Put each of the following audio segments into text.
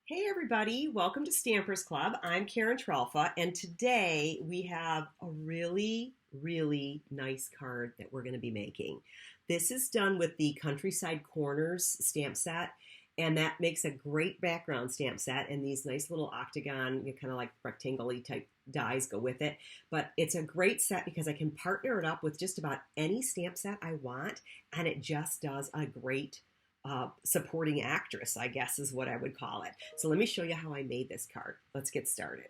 Hey everybody, welcome to Stampers Club. I'm Karen Trelfa, and today we have a really nice card that we're going to be making. This is done with the Countryside Corners stamp set, and that makes a great background stamp set, and these nice little octagon, kind of like rectangle-y type dies go with it. But it's a great set because I can partner it up with just about any stamp set I want, and it just does a great supporting actress, I guess is what I would call it. So let me show you how I made this card. Let's get started.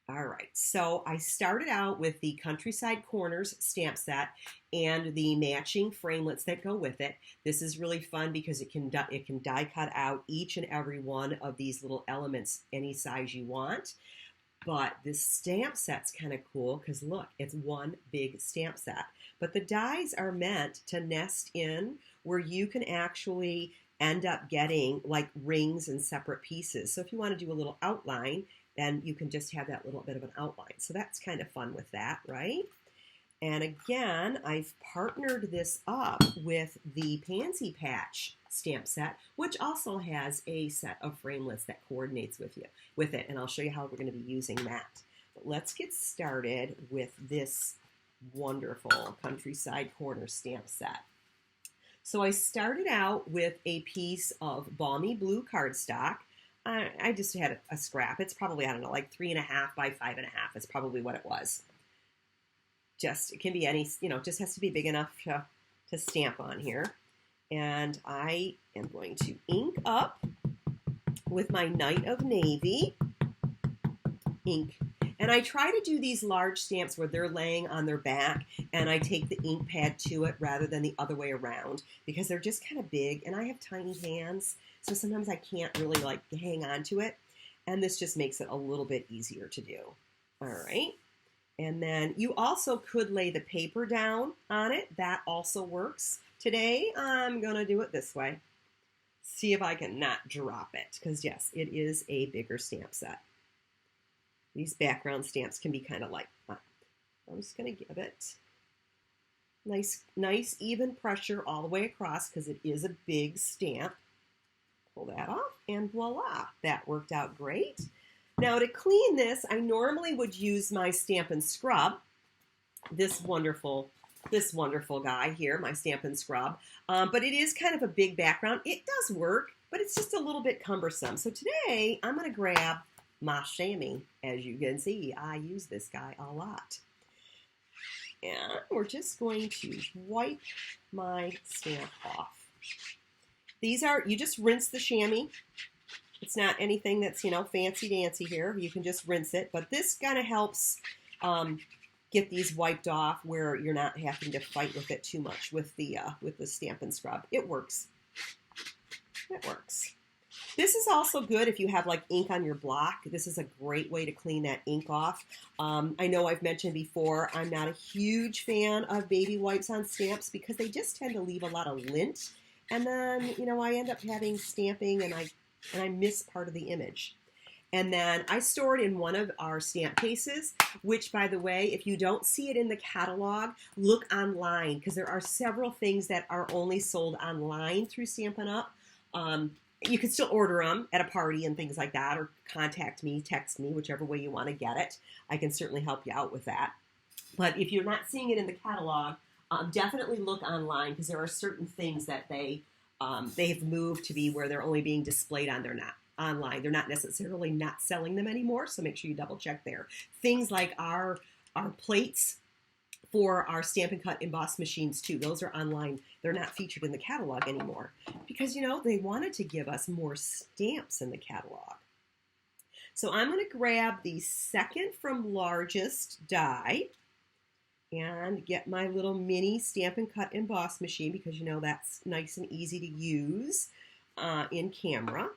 All right, so I started out with the Countryside Corners stamp set and the matching framelits that go with it. This is really fun because it can die cut out each and every one of these little elements any size you want. But this stamp set's kind of cool because look, it's one big stamp set. But the dies are meant to nest in where you can actually end up getting like rings and separate pieces. So if you want to do a little outline, then you can just have that little bit of an outline. So that's kind of fun with that, right? And again, I've partnered this up with the Pansy Patch stamp set, which also has a set of framelits that coordinates with it. And I'll show you how we're going to be using that. But let's get started with this wonderful Countryside Corner stamp set. So I started out with a piece of balmy blue cardstock. I just had a scrap. It's probably, I don't know, like 3.5 by 5.5 is probably what it was. It can be any, just has to be big enough to stamp on here. And I am going to ink up with my Night of Navy ink. And I try to do these large stamps where they're laying on their back and I take the ink pad to it rather than the other way around because they're just kind of big and I have tiny hands. So sometimes I can't really like hang on to it. And this just makes it a little bit easier to do. All right. And then you also could lay the paper down on it. That also works. Today, I'm going to do it this way. See if I can not drop it. Because, yes, it is a bigger stamp set. These background stamps can be kind of like, I'm just going to give it nice even pressure all the way across because it is a big stamp. Pull that off and voila, that worked out great. Now to clean this, I normally would use my Stampin' Scrub, this wonderful guy here, my Stampin' Scrub. But it is kind of a big background. It does work, but it's just a little bit cumbersome. So today, I'm going to grab my chamois. As you can see, I use this guy a lot. And we're just going to wipe my stamp off. You just rinse the chamois. It's not anything that's, fancy-dancy here. You can just rinse it. But this kind of helps get these wiped off where you're not having to fight with it too much with the Stampin' Scrub. It works. It works. This is also good if you have like ink on your block. This is a great way to clean that ink off. I know I've mentioned before, I'm not a huge fan of baby wipes on stamps because they just tend to leave a lot of lint. And then, I end up having stamping and I miss part of the image. And then I store it in one of our stamp cases, which, by the way, if you don't see it in the catalog, look online because there are several things that are only sold online through Stampin' Up. You can still order them at a party and things like that, or contact me, text me, whichever way you want to get it. I can certainly help you out with that. But if you're not seeing it in the catalog, definitely look online because there are certain things that they've moved to be where they're only being displayed on online. They're not necessarily not selling them anymore, so make sure you double check there. Things like our plates for our Stampin' Cut embossed machines too. Those are online. They're not featured in the catalog anymore because, they wanted to give us more stamps in the catalog. So I'm going to grab the second from largest die and get my little mini Stampin' Cut emboss machine because that's nice and easy to use in camera.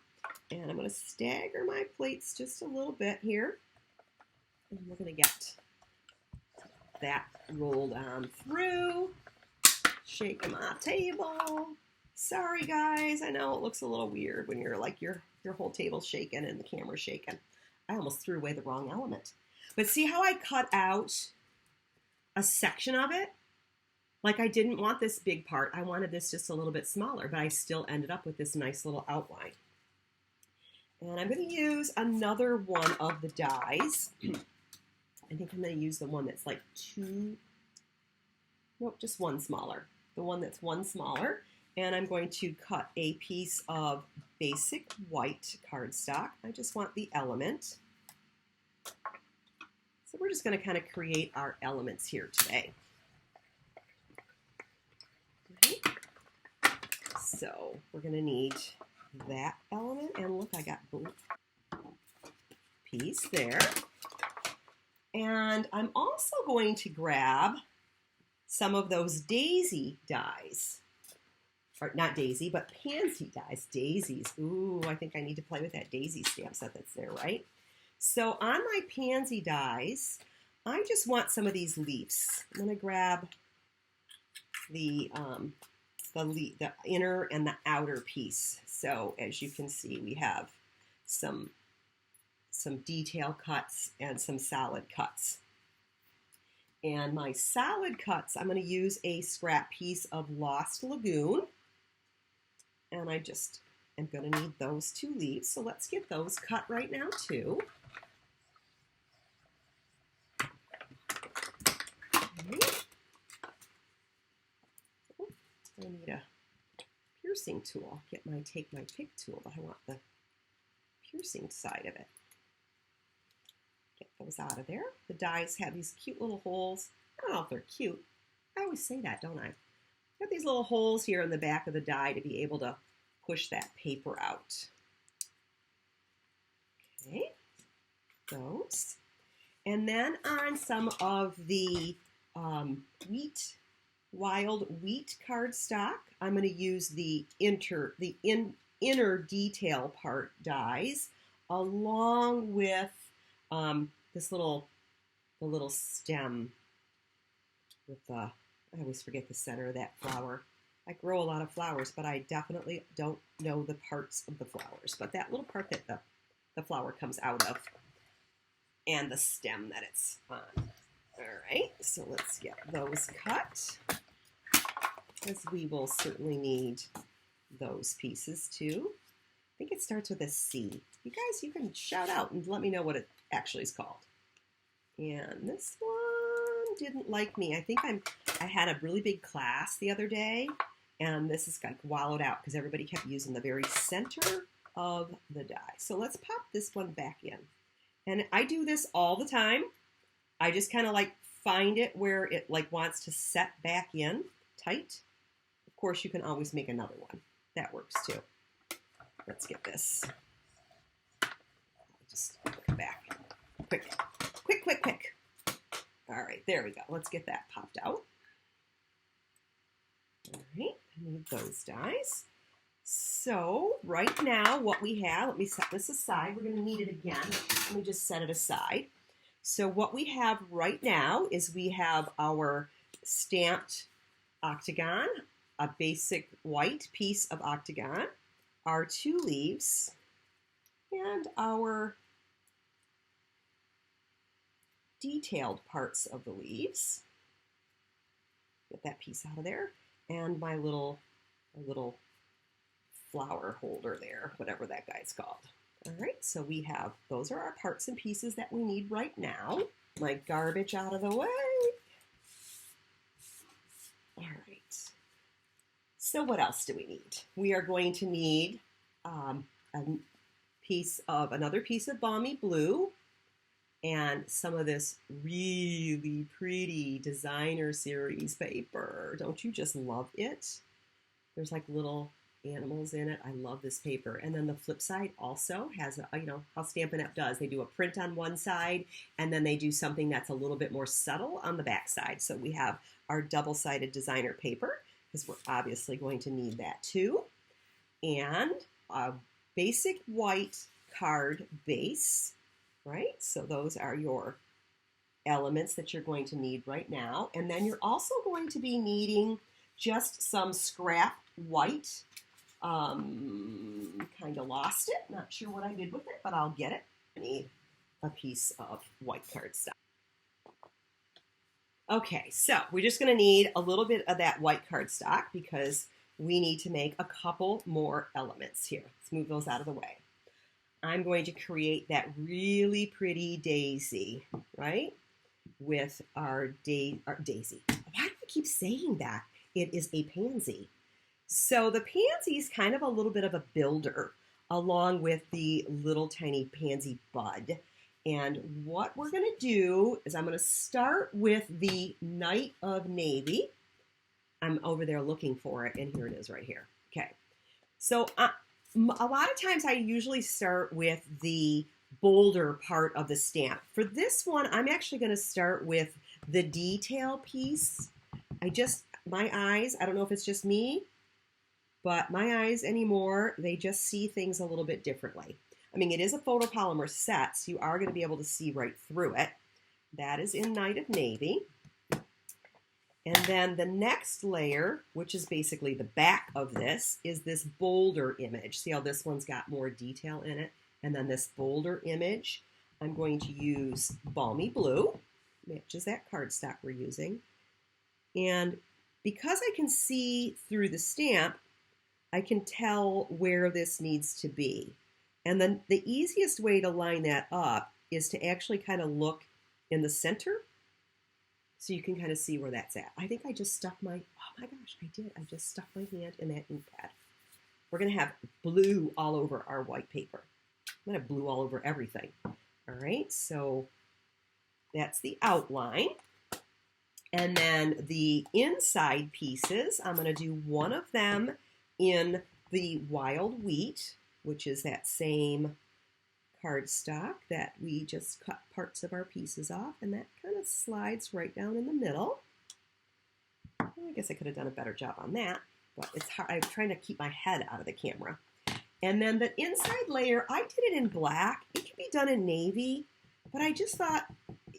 And I'm going to stagger my plates just a little bit here. And we're going to get that rolled on through. Shaking my table. Sorry guys, I know it looks a little weird when you're like your whole table's shaking and the camera's shaking. I almost threw away the wrong element. But see how I cut out a section of it? Like I didn't want this big part. I wanted this just a little bit smaller, but I still ended up with this nice little outline. And I'm going to use another one of the dies. I think I'm going to use the one that's like just one smaller. The one that's one smaller. And I'm going to cut a piece of basic white cardstock. I just want the element. So we're just going to kind of create our elements here today. Okay. So we're going to need that element. And look, I got blue piece there. And I'm also going to grab some of those daisy dies. Or not daisy, but pansy dies. Daisies. Ooh, I think I need to play with that daisy stamp set that's there, right? So on my pansy dies, I just want some of these leaves. I'm going to grab the inner and the outer piece. So as you can see, we have some detail cuts and some solid cuts. And my solid cuts, I'm going to use a scrap piece of Lost Lagoon. And I just am going to need those two leaves. So let's get those cut right now too. Okay. Oh, I need a piercing tool. Take my pick tool, but I want the piercing side of it. Get those out of there. The dies have these cute little holes. I don't know if they're cute. I always say that, don't I? Got these little holes here in the back of the die to be able to push that paper out. Okay, those. And then on some of the wild wheat cardstock, I'm going to use the inner detail part dies along with the little stem with I always forget the center of that flower. I grow a lot of flowers, but I definitely don't know the parts of the flowers. But that little part that the flower comes out of and the stem that it's on. All right, so let's get those cut, as we will certainly need those pieces too. I think it starts with a C. You guys, you can shout out and let me know what it actually is called. And this one didn't like me. I think I had a really big class the other day, and this is like wallowed out because everybody kept using the very center of the die. So let's pop this one back in. And I do this all the time. I just kind of like find it where it like wants to set back in tight. Of course, you can always make another one. That works too. Let's get this. Just look back. Quick, quick, quick, quick. All right, there we go. Let's get that popped out. All right, I need those dies. So right now what we have, let me set this aside. We're going to need it again. Let me just set it aside. So what we have right now is we have our stamped octagon, a basic white piece of octagon, our two leaves, and our detailed parts of the leaves. Get that piece out of there. And my little flower holder there, whatever that guy's called. All right, so we have, those are our parts and pieces that we need right now. My garbage out of the way. All right. So what else do we need? We are going to need another piece of balmy blue and some of this really pretty designer series paper. Don't you just love it? There's like little animals in it. I love this paper. And then the flip side also has, how Stampin' Up! Does. They do a print on one side, and then they do something that's a little bit more subtle on the back side. So we have our double-sided designer paper, because we're obviously going to need that too. And a basic white card base, right? So those are your elements that you're going to need right now. And then you're also going to be needing just some scrap white. Kind of lost it. Not sure what I did with it, but I'll get it. I need a piece of white cardstock. Okay, so we're just going to need a little bit of that white cardstock because we need to make a couple more elements here. Let's move those out of the way. I'm going to create that really pretty daisy, right? With our daisy. Why do I keep saying that? It is a pansy. So the pansy is kind of a little bit of a builder along with the little tiny pansy bud. And what we're going to do is I'm going to start with the Night of Navy. I'm over there looking for it, and here it is right here. Okay. So a lot of times I usually start with the bolder part of the stamp. For this one, I'm actually going to start with the detail piece. My eyes, I don't know if it's just me, but my eyes anymore, they just see things a little bit differently. I mean, it is a photopolymer set, so you are going to be able to see right through it. That is in Night of Navy. And then the next layer, which is basically the back of this, is this bolder image. See how this one's got more detail in it? And then this bolder image, I'm going to use Balmy Blue, matches that cardstock we're using. And because I can see through the stamp, I can tell where this needs to be. And then the easiest way to line that up is to actually kind of look in the center so you can kind of see where that's at. I think I just stuck my, oh my gosh, I did. I just stuck my hand in that ink pad. We're going to have blue all over our white paper. I'm going to have blue all over everything. All right, so that's the outline. And then the inside pieces, I'm going to do one of them in the Wild Wheat, which is that same cardstock that we just cut parts of our pieces off, and that kind of slides right down in the middle. Well, I guess I could have done a better job on that, but it's hard. I'm trying to keep my head out of the camera. And then the inside layer, I did it in black. It can be done in navy, but I just thought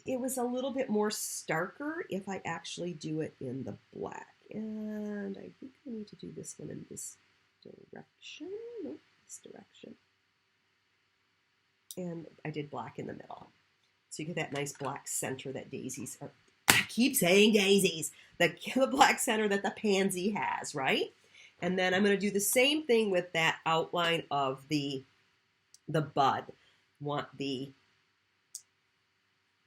it was a little bit more starker if I actually do it in the black. And I think I need to do this one in this direction. Nope, this direction. And I did black in the middle. So you get that nice black center that daisies are. I keep saying daisies. The black center that the pansy has, right? And then I'm going to do the same thing with that outline of the bud. Want the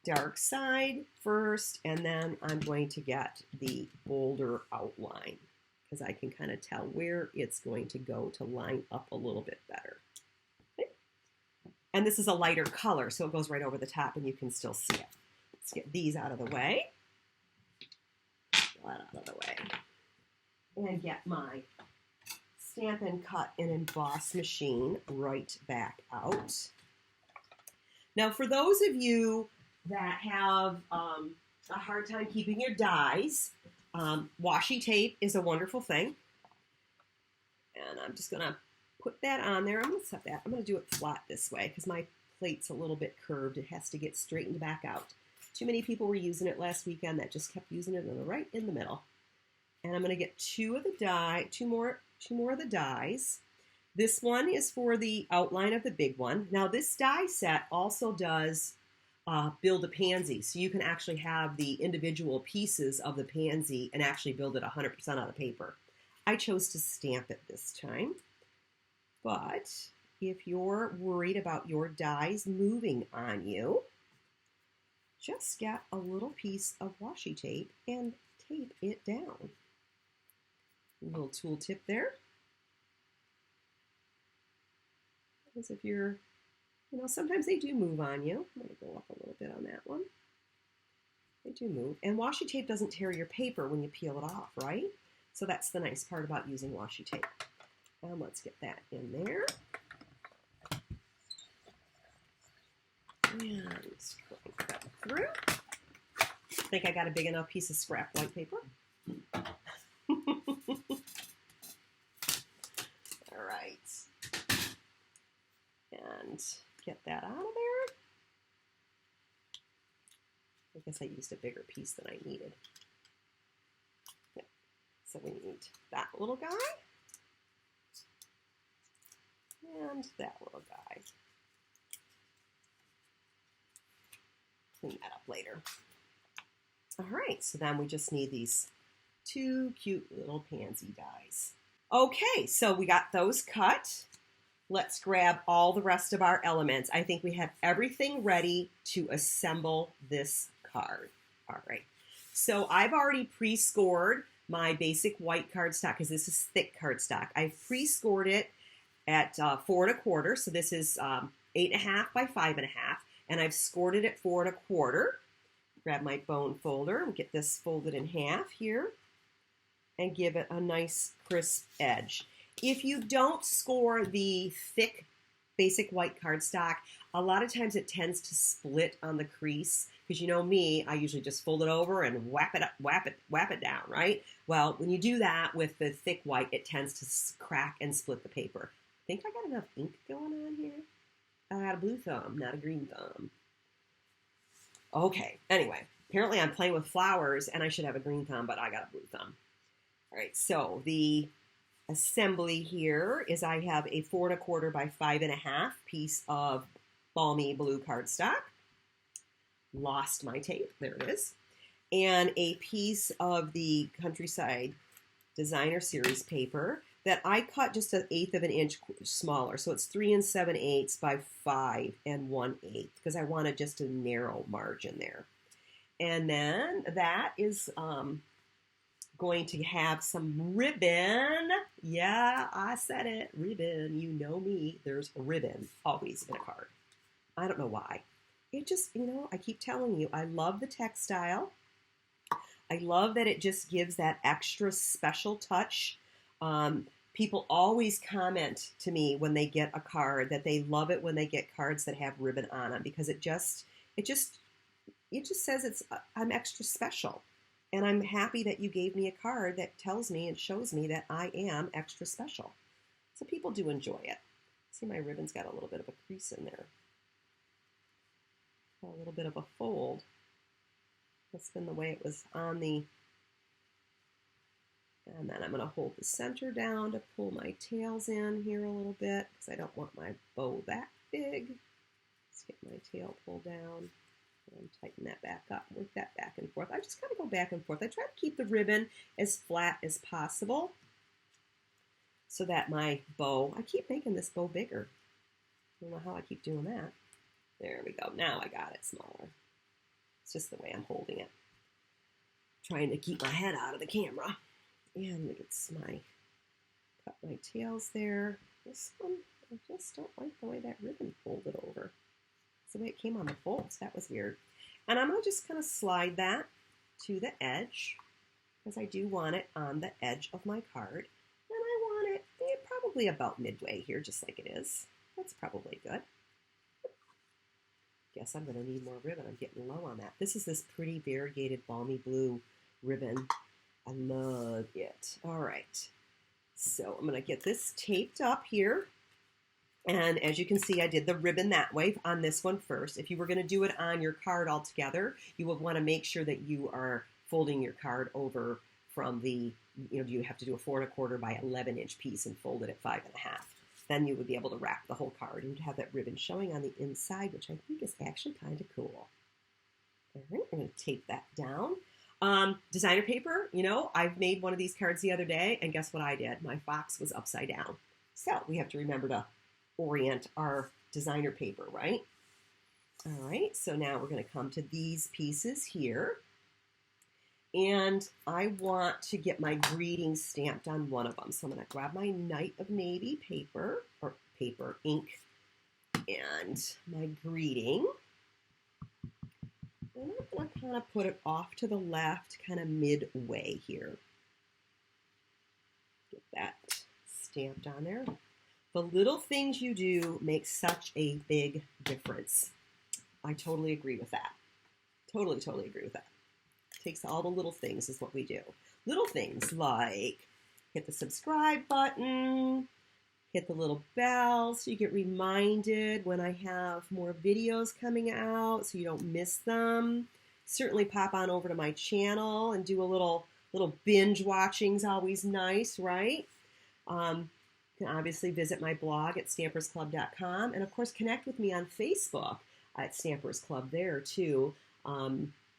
dark side first, and then I'm going to get the bolder outline because I can kind of tell where it's going to go to line up a little bit better. Okay. And this is a lighter color, so it goes right over the top and you can still see it. Let's get these out of the way. Get that out of the way. And get my Stampin' Cut and Emboss machine right back out. Now, for those of you that have a hard time keeping your dies, washi tape is a wonderful thing. And I'm just going to put that on there. I'm going to set that. I'm going to do it flat this way because my plate's a little bit curved. It has to get straightened back out. Too many people were using it last weekend that just kept using it right in the middle. And I'm going to get two more of the dies. This one is for the outline of the big one. Now this die set also does build a pansy, so you can actually have the individual pieces of the pansy and actually build it 100% on the paper. I chose to stamp it this time, but if you're worried about your dies moving on you, just get a little piece of washi tape and tape it down. A little tool tip there. As if you're, sometimes they do move on you. I'm going to go up a little bit on that one. They do move. And washi tape doesn't tear your paper when you peel it off, right? So that's the nice part about using washi tape. And let's get that in there. And scrape that through. I think I got a big enough piece of scrap white paper. All right. And get that out of there. I guess I used a bigger piece than I needed. Yeah. So we need that little guy. And that little guy. Clean that up later. All right, so then we just need these two cute little pansy dies. Okay, so we got those cut. let's grab all the rest of our elements. I think we have everything ready to assemble this card. All right. So I've already pre-scored my basic white cardstock because this is thick cardstock. I've pre-scored it at 4 1/4. So this is 8 1/2 by 5 1/2. And I've scored it at 4 1/4. Grab my bone folder and get this folded in half here and give it a nice crisp edge. If you don't score the thick basic white cardstock, a lot of times it tends to split on the crease because you know me, I usually just fold it over and whap it down, right? Well, when you do that with the thick white, it tends to crack and split the paper. I think I got enough ink going on here. I got a blue thumb, not a green thumb. Okay, anyway, apparently I'm playing with flowers and I should have a green thumb, but I got a blue thumb. All right, so the assembly here is I have a 4 1/4 by 5 1/2 piece of balmy blue cardstock. Lost my tape, there it is. And a piece of the Countryside Designer Series paper that I cut just 1/8 of an inch smaller. So it's 3 7/8 by 5 1/8 because I wanted just a narrow margin there. And then that is going to have some ribbon. Yeah, I said it, ribbon. You know me, there's a ribbon always in a card. I don't know why. It just, you know, I keep telling you, I love the textile. I love that it just gives that extra special touch. People always comment to me when they get a card that they love it when they get cards that have ribbon on them because it just says I'm extra special. And I'm happy that you gave me a card that tells me and shows me that I am extra special. So people do enjoy it. See, my ribbon's got a little bit of a crease in there. A little bit of a fold. That's been the way it was on the... And then I'm going to hold the center down to pull my tails in here a little bit because I don't want my bow that big. Let's get my tail pulled down and tighten that back up, work that back and forth. I just kind of go back and forth. I try to keep the ribbon as flat as possible so that my bow, I keep making this bow bigger. I don't know how I keep doing that. There we go. Now I got it smaller. It's just the way I'm holding it. Trying to keep my head out of the camera. And cut my tails there. This one, I just don't like the way that ribbon folded over. It's the way it came on the folds. That was weird. And I'm going to just kind of slide that to the edge because I do want it on the edge of my card. And I want it probably about midway here, just like it is. That's probably good. Guess I'm going to need more ribbon. I'm getting low on that. This is this pretty variegated balmy blue ribbon. I love it. All right. So I'm going to get this taped up here. And as you can see, I did the ribbon that way on this one first. If you were going to do it on your card altogether, you would want to make sure that you are folding your card over from the, you have to do a 4 1/4 by 11 inch piece and fold it at 5 1/2. Then you would be able to wrap the whole card and have that ribbon showing on the inside, which I think is actually kind of cool. All right, I'm going to tape that down. Designer paper, I've made one of these cards the other day, and guess what I did? My fox was upside down. So we have to remember to orient our designer paper, right? All right, so now we're going to come to these pieces here. And I want to get my greeting stamped on one of them. So I'm going to grab my Night of Navy paper, or paper ink, and my greeting. And I'm going to kind of put it off to the left, kind of midway here. Get that stamped on there. The little things you do make such a big difference. I totally agree with that. Totally agree with that. Takes all the little things is what we do. Little things like hit the subscribe button, hit the little bell so you get reminded when I have more videos coming out so you don't miss them. Certainly pop on over to my channel and do a little binge watching's always nice, right? You can obviously visit my blog at stampersclub.com and of course connect with me on Facebook at Stampers Club there too.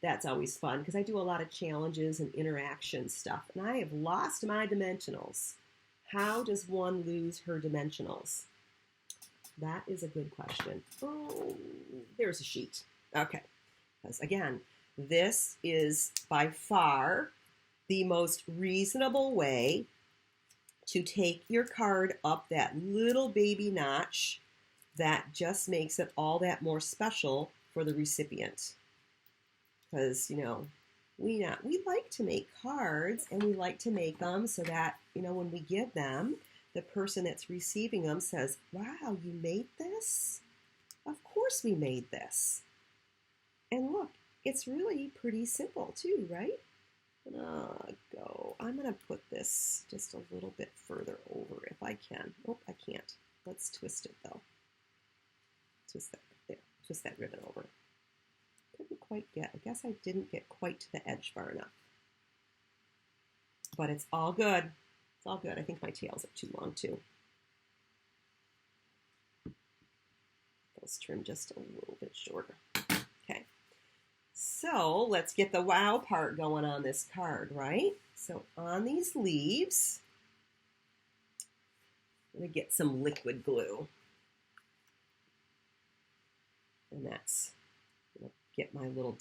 That's always fun because I do a lot of challenges and interaction stuff. And I have lost my dimensionals. How does one lose her dimensionals? That is a good question. Oh, there's a sheet. Okay. Because again, this is by far the most reasonable way to take your card up that little baby notch that just makes it all that more special for the recipient. Because, you know, we like to make cards, and we like to make them so that, you know, when we give them, the person that's receiving them says, wow, you made this? Of course we made this. And look, it's really pretty simple too, right? I'm going to put this just a little bit further over if I can. Oh, I can't. Let's twist it though. Twist that there. Twist that ribbon over. Couldn't quite get, I guess I didn't get quite to the edge far enough. But it's all good. It's all good. I think my tails are too long too. Those trim just a little bit shorter. Okay. So let's get the wow part going on this card, right? So on these leaves, I'm going to get some liquid glue. And that's, I'm going to get my little,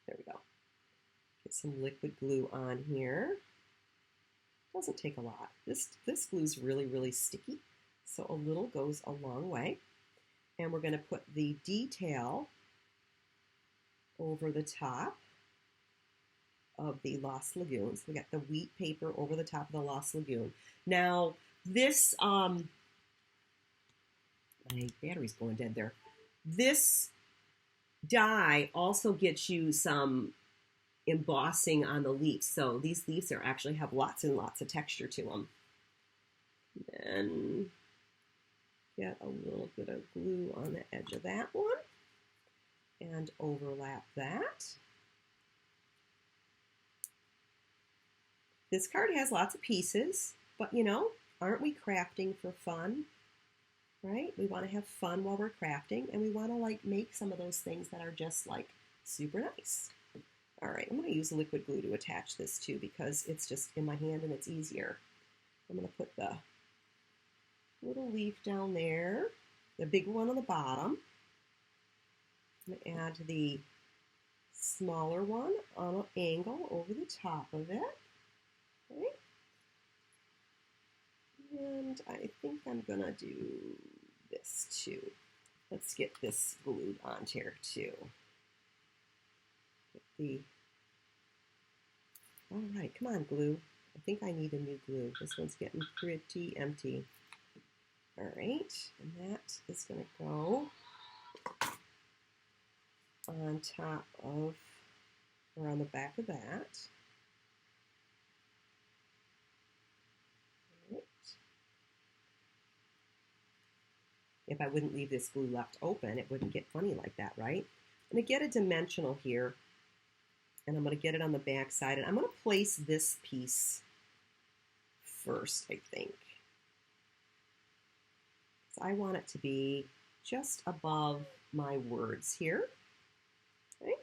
there we go. Get some liquid glue on here. Doesn't take a lot. This glue's really, really sticky. So a little goes a long way. And we're going to put the detail over the top of the Lost Lagoon. So we got the wheat paper over the top of the Lost Lagoon. Now, this, my battery's going dead there. This die also gets you some embossing on the leaves. So these leaves are actually have lots and lots of texture to them. Then get a little bit of glue on the edge of that one and overlap that. This card has lots of pieces, but you know, aren't we crafting for fun? Right? We want to have fun while we're crafting, and we want to like make some of those things that are just like super nice. All right, I'm going to use liquid glue to attach this to because it's just in my hand and it's easier. I'm going to put the little leaf down there, the big one on the bottom. I'm going to add the smaller one on an angle over the top of it. Okay. And I think I'm going to do this too. Let's get this glued onto here too. All right, come on, glue. I think I need a new glue. This one's getting pretty empty. All right, and that is going to go on top of, or on the back of that. All right. If I wouldn't leave this glue left open, it wouldn't get funny like that, right? I'm going to get a dimensional here, and I'm going to get it on the back side, and I'm going to place this piece first, I think. So I want it to be just above my words here. Okay.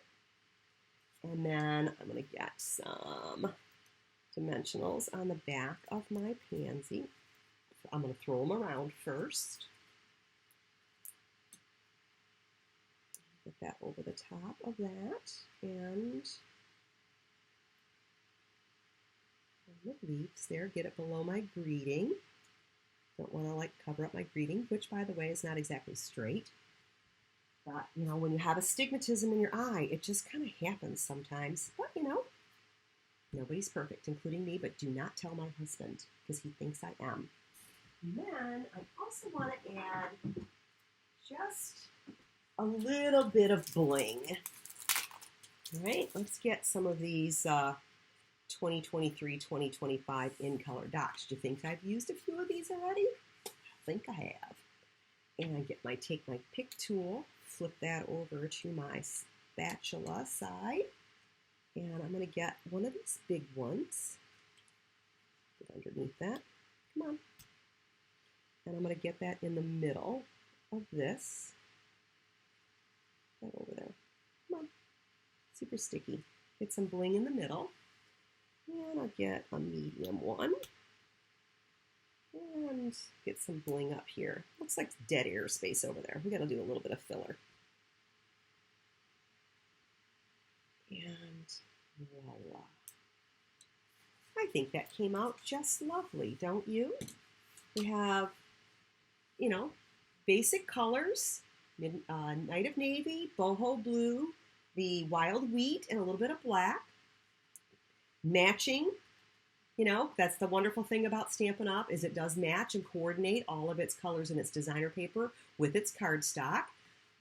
And then I'm going to get some dimensionals on the back of my pansy. I'm going to throw them around first. Get that over the top of that, and the leaves there, get it below my greeting. Don't want to like cover up my greeting, which by the way is not exactly straight. But you know, when you have astigmatism in your eye, it just kind of happens sometimes. But you know, nobody's perfect, including me, but do not tell my husband because he thinks I am. And then I also want to add just a little bit of bling. All right, let's get some of these 2023, 2025 in color dots. Do you think I've used a few of these already? I think I have. And I take my pick tool, flip that over to my spatula side, and I'm going to get one of these big ones. Get underneath that. Come on. And I'm going to get that in the middle of this. That over there. Come on. Super sticky. Get some bling in the middle. And I'll get a medium one. And and get some bling up here. Looks like dead air space over there. We got to do a little bit of filler. And voila. I think that came out just lovely, don't you? We have, you know, basic colors, Night of Navy, boho blue, the wild wheat, and a little bit of black. Matching, you know, that's the wonderful thing about Stampin' Up! Is it does match and coordinate all of its colors in its designer paper with its cardstock.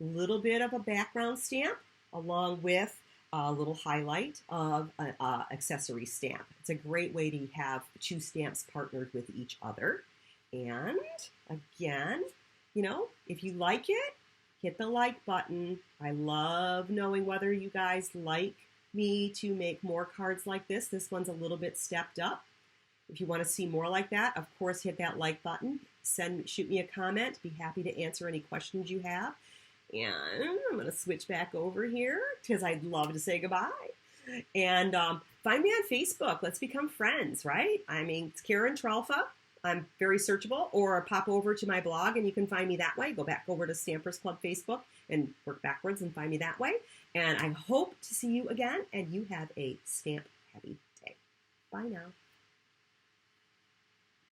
A little bit of a background stamp along with a little highlight of an accessory stamp. It's a great way to have two stamps partnered with each other. And again, you know, if you like it, hit the like button. I love knowing whether you guys like me to make more cards like this. This one's a little bit stepped up. If you want to see more like that, of course, hit that like button. Shoot me a comment. Be happy to answer any questions you have. And I'm going to switch back over here because I'd love to say goodbye. And find me on Facebook. Let's become friends, right? I mean, it's Karen Tralfa. I'm very searchable. Or pop over to my blog and you can find me that way. Go back over to Stampers Club Facebook and work backwards and find me that way. And I hope to see you again and you have a stamp happy day. Bye now.